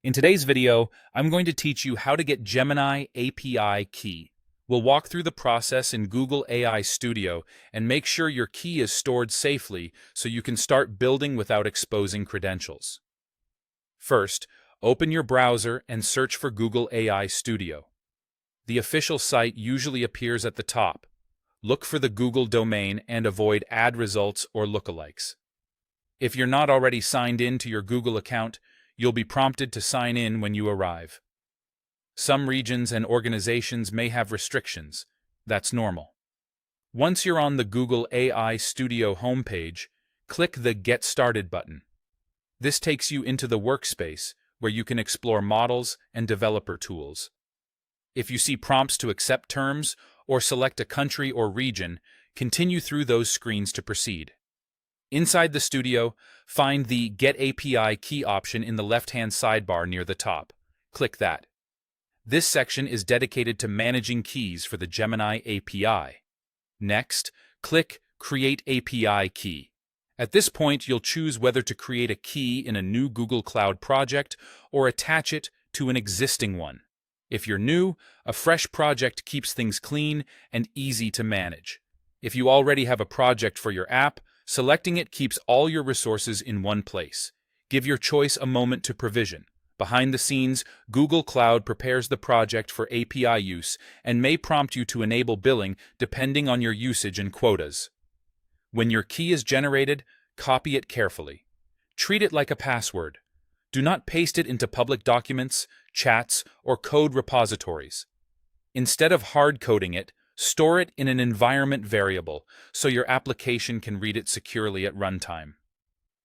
In today's video, I'm going to teach you how to get Gemini API Key. We'll walk through the process in Google AI Studio and make sure your key is stored safely so you can start building without exposing credentials. First, open your browser and search for Google AI Studio. The official site usually appears at the top. Look for the Google domain and avoid ad results or lookalikes. If you're not already signed in to your Google account, you'll be prompted to sign in when you arrive. Some regions and organizations may have restrictions. That's normal. Once you're on the Google AI Studio homepage, click the Get Started button. This takes you into the workspace where you can explore models and developer tools. If you see prompts to accept terms or select a country or region, continue through those screens to proceed. Inside the studio, find the Get API Key option in the left-hand sidebar near the top. Click that. This section is dedicated to managing keys for the Gemini API. Next, click Create API Key. At this point, you'll choose whether to create a key in a new Google Cloud project or attach it to an existing one. If you're new, a fresh project keeps things clean and easy to manage. If you already have a project for your app, selecting it keeps all your resources in one place. Give your choice a moment to provision. Behind the scenes, Google Cloud prepares the project for API use and may prompt you to enable billing depending on your usage and quotas. When your key is generated, copy it carefully. Treat it like a password. Do not paste it into public documents, chats, or code repositories. Instead of hard-coding it, store it in an environment variable so your application can read it securely at runtime.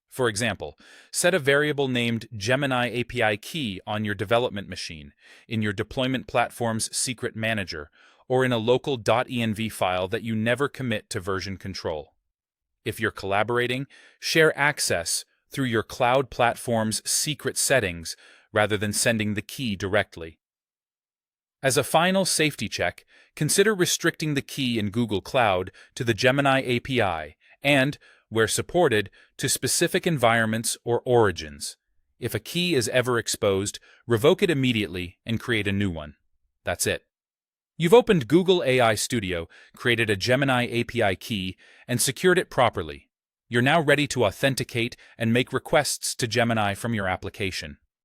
For example, set a variable named Gemini API Key on your development machine, in your deployment platform's secret manager, or in a local .env file that you never commit to version control. If you're collaborating, share access through your cloud platform's secret settings rather than sending the key directly. As a final safety check, consider restricting the key in Google Cloud to the Gemini API and, where supported, to specific environments or origins. If a key is ever exposed, revoke it immediately and create a new one. That's it. You've opened Google AI Studio, created a Gemini API key, and secured it properly. You're now ready to authenticate and make requests to Gemini from your application.